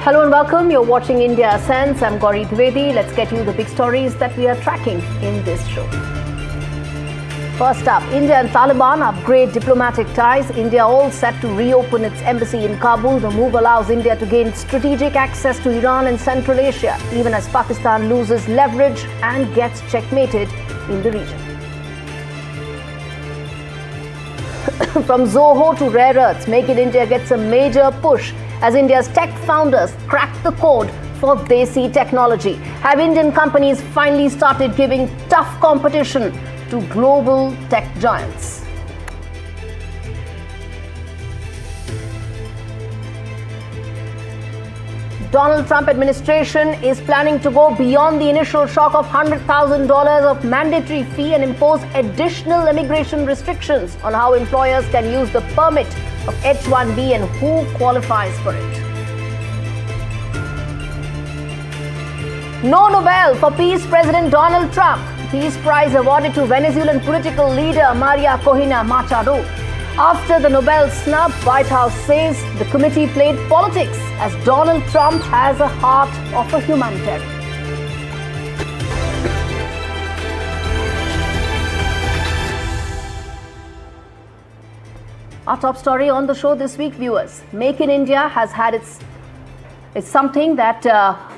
Hello and welcome. You're watching India Ascends. I'm Gaurie Dwivedi. Let's get you the big stories that we are tracking in this show. First up, India and Taliban upgrade diplomatic ties. India all set to reopen its embassy in Kabul. The move allows India to gain strategic access to Iran and Central Asia, even as Pakistan loses leverage and gets checkmated in the region. From Zoho to rare earths, Make in India gets a major push as India's tech founders crack the code for Desi technology. Have Indian companies finally started giving tough competition to global tech giants? Donald Trump administration is planning to go beyond the initial shock of $100,000 of mandatory fee and impose additional immigration restrictions on how employers can use the permit of H-1B and who qualifies for it. No Nobel for Peace President Donald Trump. Peace Prize awarded to Venezuelan political leader Maria Corina Machado. After the Nobel snub, White House says the committee played politics as Donald Trump has a heart of a humanitarian. Our top story on the show this week, viewers. Make in India has had it's something that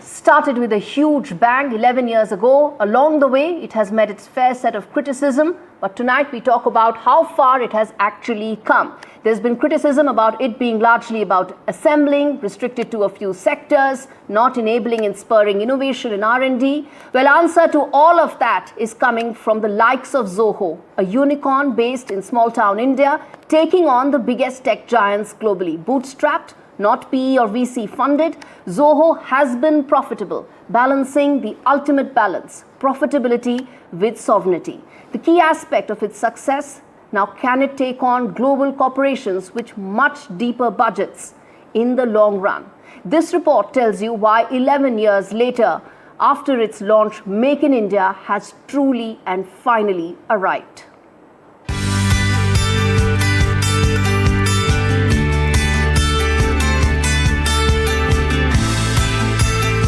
started with a huge bang 11 years ago. Along the way, it has met its fair set of criticism. But tonight we talk about how far it has actually come. There's been criticism about it being largely about assembling, restricted to a few sectors, not enabling and spurring innovation in R&D. Well, answer to all of that is coming from the likes of Zoho, a unicorn based in small-town India, taking on the biggest tech giants globally. Bootstrapped, not PE or VC funded, Zoho has been profitable, balancing the ultimate balance, profitability with sovereignty. The key aspect of its success, now can it take on global corporations with much deeper budgets in the long run? This report tells you why 11 years later, after its launch, Make in India has truly and finally arrived.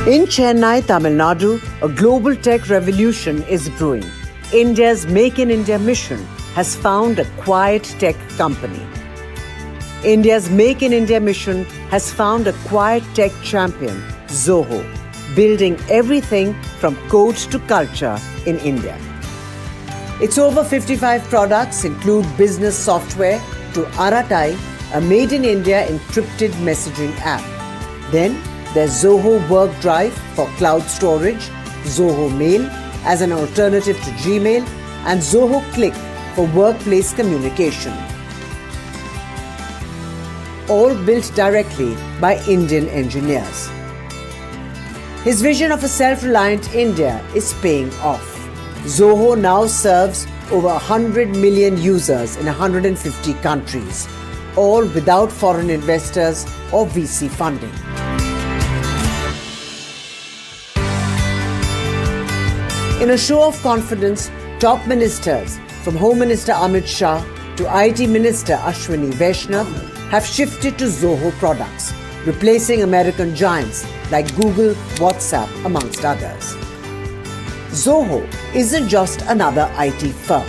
In Chennai, Tamil Nadu, a global tech revolution is brewing. India's Make in India mission has found a quiet tech company. India's Make in India mission has found a quiet tech champion, Zoho, building everything from code to culture in India. Its over 55 products include business software to Aratai, a made in India encrypted messaging app. Then there's Zoho Work Drive for cloud storage, Zoho Mail as an alternative to Gmail, and Zoho Click for workplace communication. All built directly by Indian engineers. His vision of a self-reliant India is paying off. Zoho now serves over 100 million users in 150 countries, all without foreign investors or VC funding. In a show of confidence, top ministers from Home Minister Amit Shah to IT Minister Ashwini Vaishnav have shifted to Zoho products, replacing American giants like Google, WhatsApp, amongst others. Zoho isn't just another IT firm.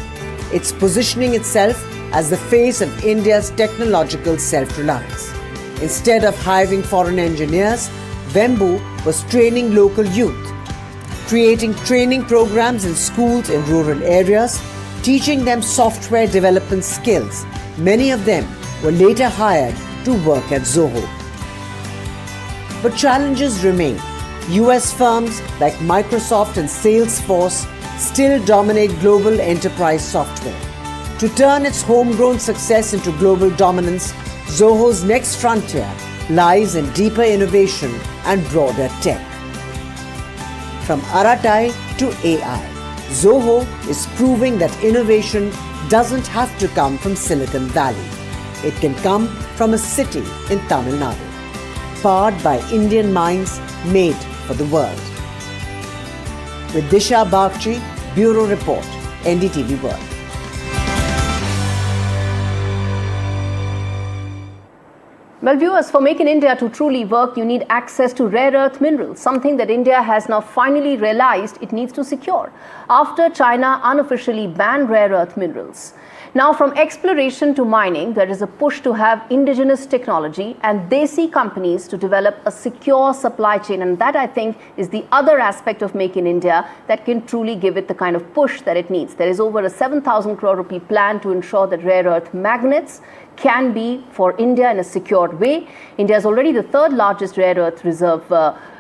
It's positioning itself as the face of India's technological self-reliance. Instead of hiring foreign engineers, Vembu was training local youth, creating training programs in schools in rural areas, teaching them software development skills. Many of them were later hired to work at Zoho. But challenges remain. US firms like Microsoft and Salesforce still dominate global enterprise software. To turn its homegrown success into global dominance, Zoho's next frontier lies in deeper innovation and broader tech. From Aratai to AI, Zoho is proving that innovation doesn't have to come from Silicon Valley. It can come from a city in Tamil Nadu, powered by Indian minds made for the world. With Disha Bagchi, Bureau Report, NDTV World. Well, viewers, for Make in India to truly work, you need access to rare earth minerals, something that India has now finally realized it needs to secure after China unofficially banned rare earth minerals. Now, from exploration to mining, there is a push to have indigenous technology and desi companies to develop a secure supply chain. And that, I think, is the other aspect of Make in India that can truly give it the kind of push that it needs. There is over a 7,000 crore rupee plan to ensure that rare earth magnets can be for India in a secured way. India is already the third largest rare earth reserve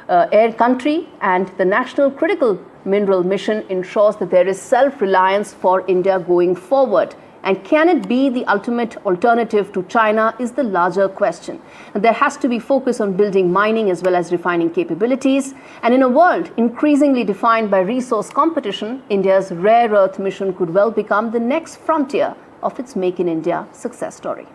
air country, and the National Critical Mineral Mission ensures that there is self-reliance for India going forward. And can it be the ultimate alternative to China is the larger question. And there has to be focus on building mining as well as refining capabilities. And in a world increasingly defined by resource competition, India's rare earth mission could well become the next frontier of its Make in India success story.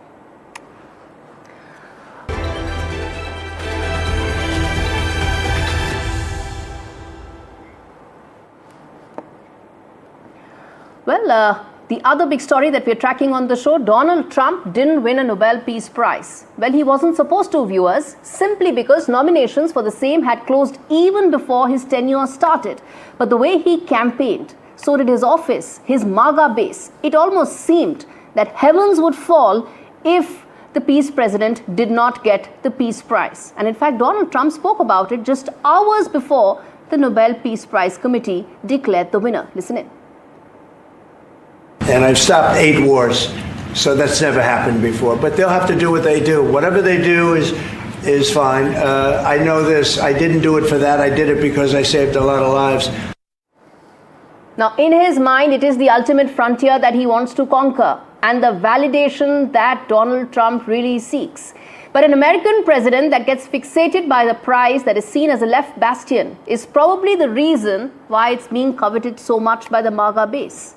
Well, the other big story that we're tracking on the show, Donald Trump didn't win a Nobel Peace Prize. Well, he wasn't supposed to, viewers, simply because nominations for the same had closed even before his tenure started. But the way he campaigned, so did his office, his MAGA base. It almost seemed that heavens would fall if the peace president did not get the Peace Prize. And in fact, Donald Trump spoke about it just hours before the Nobel Peace Prize committee declared the winner. Listen in. And I've stopped 8 wars, so that's never happened before. But they'll have to do what they do. Whatever they do is fine. I know this. I didn't do it for that. I did it because I saved a lot of lives. Now, in his mind, it is the ultimate frontier that he wants to conquer, and the validation that Donald Trump really seeks. But an American president that gets fixated by the prize that is seen as a left bastion is probably the reason why it's being coveted so much by the MAGA base.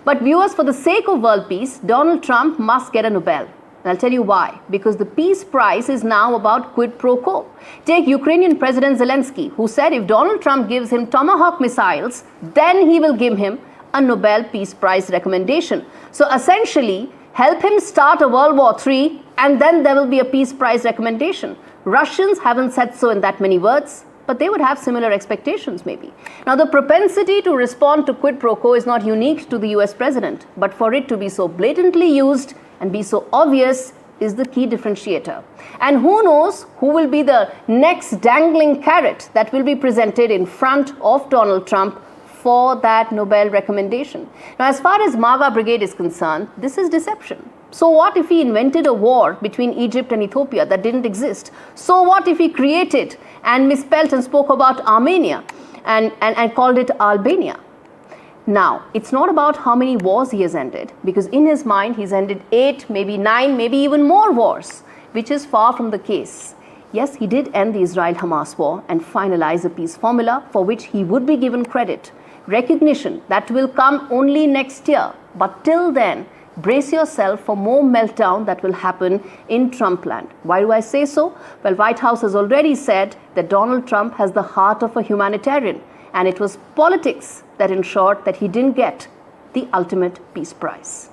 But viewers, for the sake of world peace, Donald Trump must get a Nobel. And I'll tell you why. Because the Peace Prize is now about quid pro quo. Take Ukrainian President Zelensky, who said if Donald Trump gives him Tomahawk missiles, then he will give him a Nobel Peace Prize recommendation. So essentially, help him start a World War III, and then there will be a Peace Prize recommendation. Russians haven't said so in that many words, but they would have similar expectations maybe. Now, the propensity to respond to quid pro quo is not unique to the US president, but for it to be so blatantly used and be so obvious is the key differentiator. And who knows who will be the next dangling carrot that will be presented in front of Donald Trump for that Nobel recommendation. Now, as far as MAGA Brigade is concerned, this is deception. So what if he invented a war between Egypt and Ethiopia that didn't exist? So what if he created and misspelled and spoke about Armenia and called it Albania? Now, it's not about how many wars he has ended, because in his mind he's ended 8, maybe 9, maybe even more wars, which is far from the case. Yes, he did end the Israel-Hamas war and finalize a peace formula for which he would be given credit. Recognition that will come only next year. But till then, brace yourself for more meltdown that will happen in Trumpland. Why do I say so? Well, White House has already said that Donald Trump has the heart of a humanitarian, and it was politics that ensured that he didn't get the ultimate Peace Prize.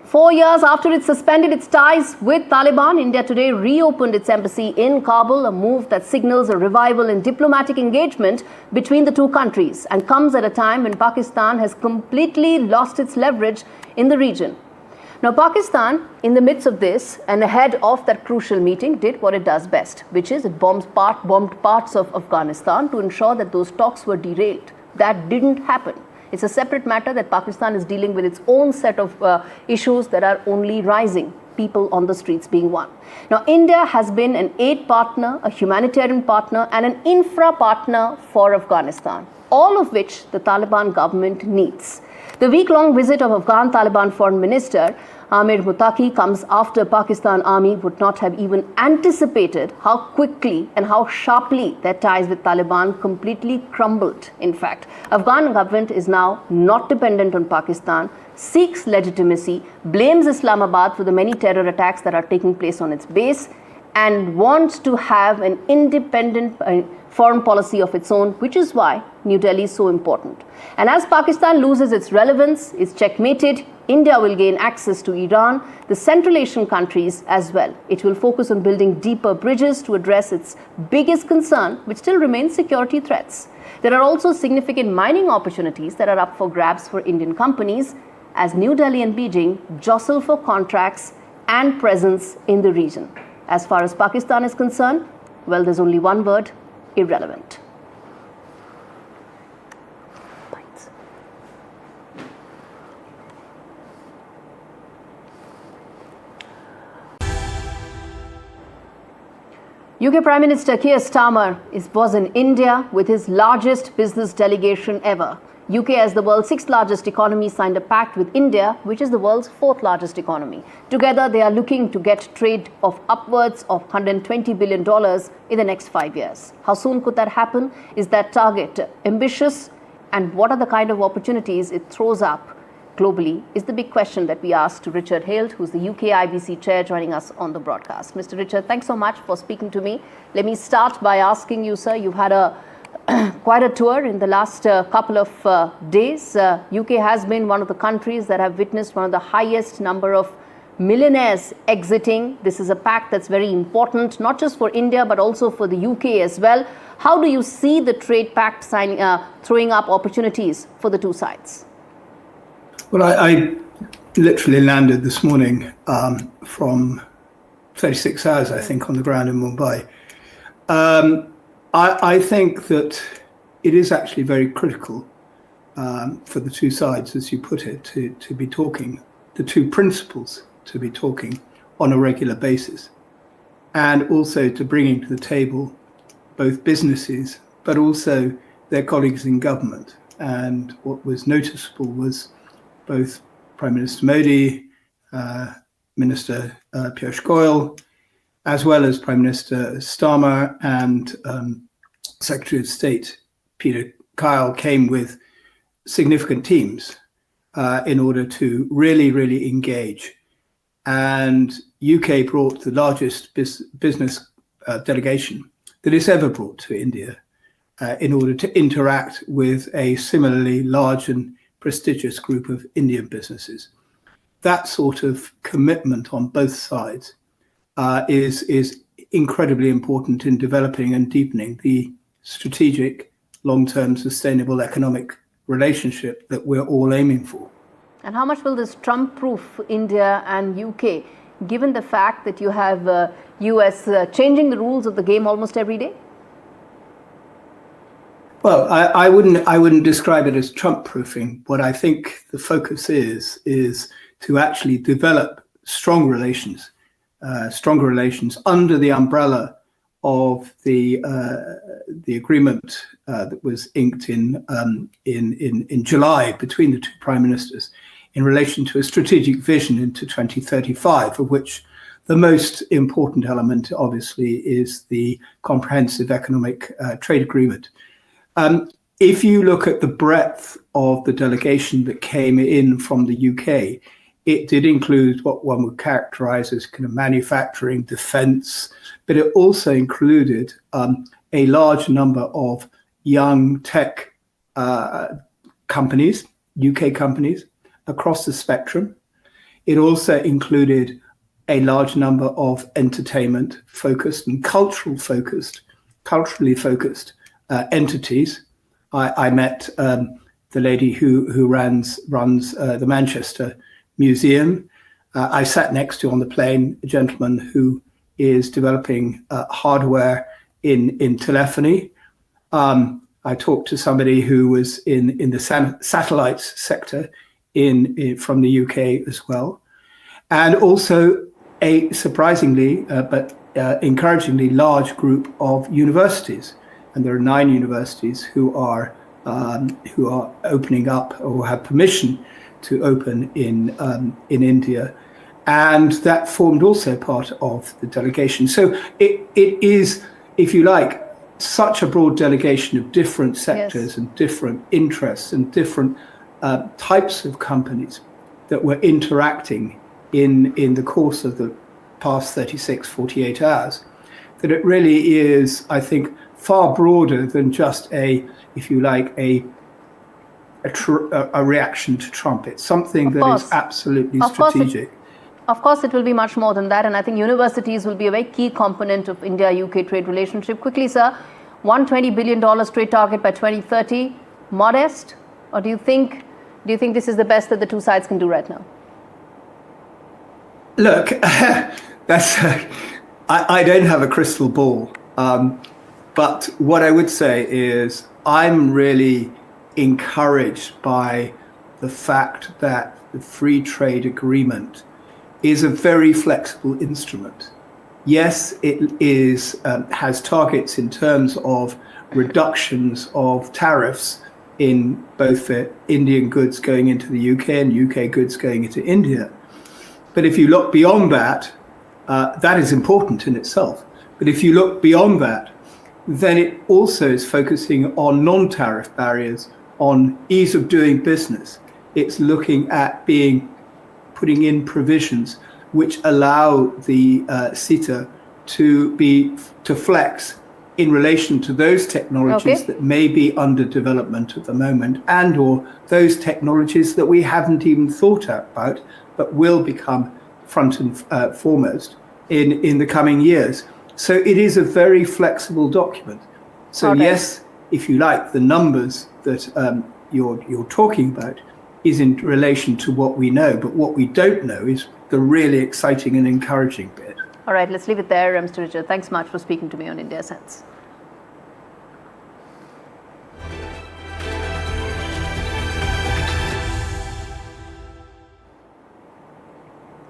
Four years after it suspended its ties with Taliban, India today reopened its embassy in Kabul, a move that signals a revival in diplomatic engagement between the two countries and comes at a time when Pakistan has completely lost its leverage in the region. Now, Pakistan, in the midst of this and ahead of that crucial meeting, did what it does best, which is it bombed parts of Afghanistan to ensure that those talks were derailed. That didn't happen. It's a separate matter that Pakistan is dealing with its own set of issues that are only rising, people on the streets being one. Now, India has been an aid partner, a humanitarian partner, and an infra partner for Afghanistan, all of which the Taliban government needs. The week-long visit of Afghan Taliban Foreign Minister Amir Muttaqi comes after Pakistan Army would not have even anticipated how quickly and how sharply their ties with Taliban completely crumbled. In fact, Afghan government is now not dependent on Pakistan, seeks legitimacy, blames Islamabad for the many terror attacks that are taking place on its base, and wants to have an independent foreign policy of its own, which is why New Delhi is so important. And as Pakistan loses its relevance, is checkmated, India will gain access to Iran, the Central Asian countries as well. It will focus on building deeper bridges to address its biggest concern, which still remains security threats. There are also significant mining opportunities that are up for grabs for Indian companies as New Delhi and Beijing jostle for contracts and presence in the region. As far as Pakistan is concerned, well, there's only one word: irrelevant. UK Prime Minister Keir Starmer was in India with his largest business delegation ever. UK, as the world's sixth largest economy, signed a pact with India, which is the world's fourth largest economy. Together, they are looking to get trade of upwards of $120 billion in the next 5 years. How soon could that happen? Is that target ambitious? And what are the kind of opportunities it throws up globally is the big question that we asked to Richard Hale, who's the UK IBC chair, joining us on the broadcast. Mr. Richard, thanks so much for speaking to me. Let me start by asking you, sir, you've had quite a tour in the last couple of days. UK has been one of the countries that have witnessed one of the highest number of millionaires exiting. This is a pact that's very important, not just for India, but also for the UK as well. How do you see the trade pact throwing up opportunities for the two sides? Well, I literally landed this morning from 36 hours, I think, on the ground in Mumbai. I think that it is actually very critical for the two sides, as you put it, to be talking, the two principals to be talking on a regular basis, and also to bringing to the table both businesses, but also their colleagues in government. And what was noticeable was both Prime Minister Modi, Minister Piyush Goyal, as well as Prime Minister Starmer and Secretary of State Peter Kyle came with significant teams in order to really engage. And UK brought the largest business delegation that it's ever brought to India in order to interact with a similarly large and prestigious group of Indian businesses. That sort of commitment on both sides is incredibly important in developing and deepening the strategic, long-term, sustainable economic relationship that we're all aiming for. And how much will this Trump-proof India and UK, given the fact that you have US changing the rules of the game almost every day? Well, I wouldn't describe it as Trump-proofing. What I think the focus is to actually develop stronger relations under the umbrella of the agreement that was inked in July between the two prime ministers in relation to a strategic vision into 2035, of which the most important element, obviously, is the comprehensive economic trade agreement. If you look at the breadth of the delegation that came in from the UK, it did include what one would characterize as kind of manufacturing, defense, but it also included a large number of young tech companies, UK companies, across the spectrum. It also included a large number of entertainment-focused and culturally focused entities. I met the lady who runs the Manchester Museum. I sat next to on the plane a gentleman who is developing hardware in telephony. I talked to somebody who was in the satellites sector from the UK as well, and also a surprisingly but encouragingly large group of universities. And there are 9 universities who are opening up or have permission to open in India, and that formed also part of the delegation. So it is, if you like, such a broad delegation of different sectors, yes, and different interests and different types of companies that were interacting in the course of the past 36, 48 hours, that it really is, I think, far broader than just a reaction to Trump. It's something that is absolutely strategic. Of course, it will be much more than that. And I think universities will be a very key component of India-UK trade relationship. Quickly, sir, $120 billion trade target by 2030, modest? Or do you think this is the best that the two sides can do right now? Look, I don't have a crystal ball. But what I would say is I'm really encouraged by the fact that the free trade agreement is a very flexible instrument. Yes, it is has targets in terms of reductions of tariffs in both the Indian goods going into the UK and UK goods going into India. But if you look beyond that, that is important in itself. But if you look beyond that, then it also is focusing on non-tariff barriers, on ease of doing business. It's looking at putting in provisions which allow the CETA to flex in relation to those technologies that may be under development at the moment, and or those technologies that we haven't even thought about but will become front and foremost in the coming years. So it is a very flexible document. So yes, if you like, the numbers that you're talking about is in relation to what we know, but what we don't know is the really exciting and encouraging bit. All right, let's leave it there, Mr. Richard. Thanks so much for speaking to me on India Sense.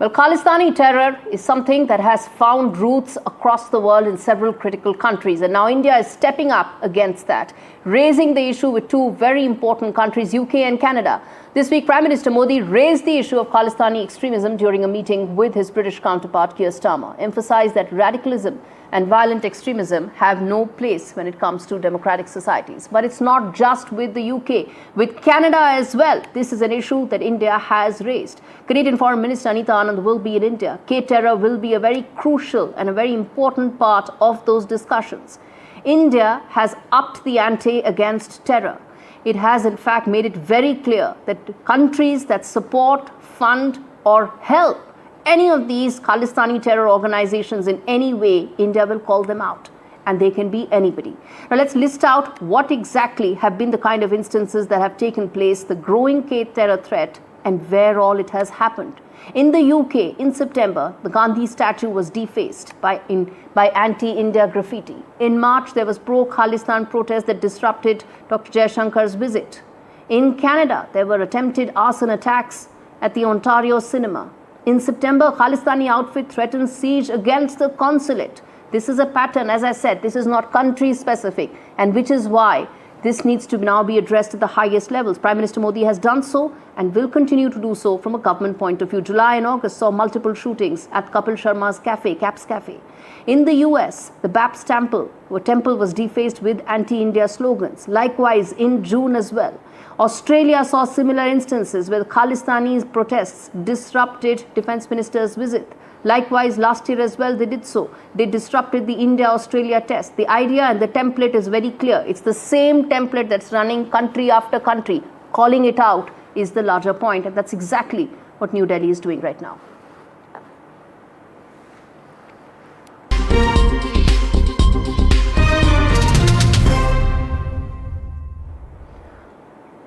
Well, Khalistani terror is something that has found roots across the world in several critical countries. And now India is stepping up against that, raising the issue with two very important countries, UK and Canada. This week, Prime Minister Modi raised the issue of Khalistani extremism during a meeting with his British counterpart, Keir Starmer, emphasized that radicalism and violent extremism have no place when it comes to democratic societies. But it's not just with the UK, with Canada as well. This is an issue that India has raised. Canadian Foreign Minister Anita Anand will be in India. K-terror will be a very crucial and a very important part of those discussions. India has upped the ante against terror. It has in fact made it very clear that countries that support, fund or help any of these Khalistani terror organizations in any way, India will call them out. And they can be anybody. Now let's list out what exactly have been the kind of instances that have taken place, the growing K-terror threat, and where all it has happened. In the UK, in September, the Gandhi statue was defaced by anti-India graffiti. In March, there was pro-Khalistan protest that disrupted Dr. Jaishankar's visit. In Canada, there were attempted arson attacks at the Ontario cinema. In September, Khalistani outfit threatened siege against the consulate. This is a pattern, as I said, this is not country specific, and which is why this needs to now be addressed at the highest levels. Prime Minister Modi has done so and will continue to do so from a government point of view. July and August saw multiple shootings at Kapil Sharma's cafe, Caps Cafe. In the US, the Baptist temple was defaced with anti-India slogans. Likewise, in June as well. Australia saw similar instances where Khalistani protests disrupted Defence Minister's visit. Likewise, last year as well, they did so. They disrupted the India-Australia test. The idea and the template is very clear. It's the same template that's running country after country. Calling it out is the larger point, and that's exactly what New Delhi is doing right now.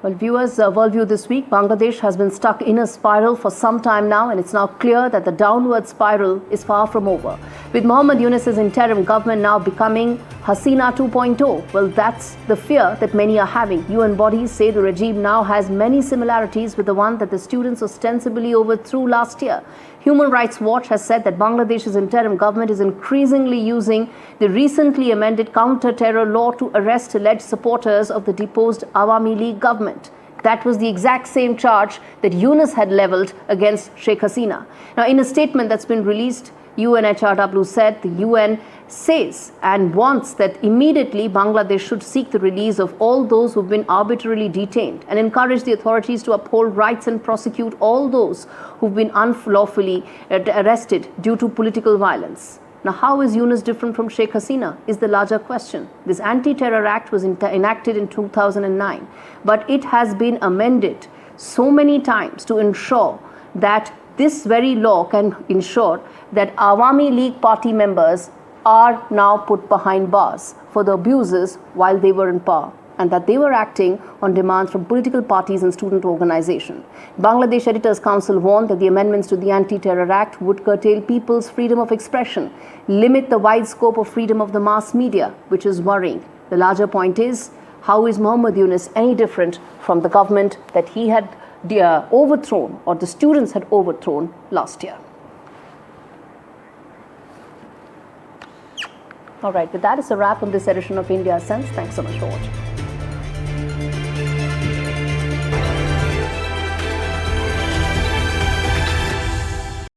Well, viewers, Worldview this week, Bangladesh has been stuck in a spiral for some time now, and it's now clear that the downward spiral is far from over. With Mohammad Yunus's interim government now becoming Hasina 2.0, well, that's the fear that many are having. UN bodies say the regime now has many similarities with the one that the students ostensibly overthrew last year. Human Rights Watch has said that Bangladesh's interim government is increasingly using the recently amended counter-terror law to arrest alleged supporters of the deposed Awami League government. That was the exact same charge that Yunus had levelled against Sheikh Hasina. Now, in a statement that's been released UNHRW said the UN says and wants that immediately Bangladesh should seek the release of all those who've been arbitrarily detained and encourage the authorities to uphold rights and prosecute all those who've been unlawfully arrested due to political violence. Now, how is Yunus different from Sheikh Hasina is the larger question. This Anti-Terror Act was enacted in 2009, but it has been amended so many times to ensure that this very law can ensure that Awami League party members are now put behind bars for the abuses while they were in power, and that they were acting on demands from political parties and student organizations. Bangladesh Editors Council warned that the amendments to the Anti-Terror Act would curtail people's freedom of expression, limit the wide scope of freedom of the mass media, which is worrying. The larger point is, how is Muhammad Yunus any different from the government that he had overthrown, or the students had overthrown last year? All right, with that is a wrap on this edition of India Sense. Thanks so much for watching.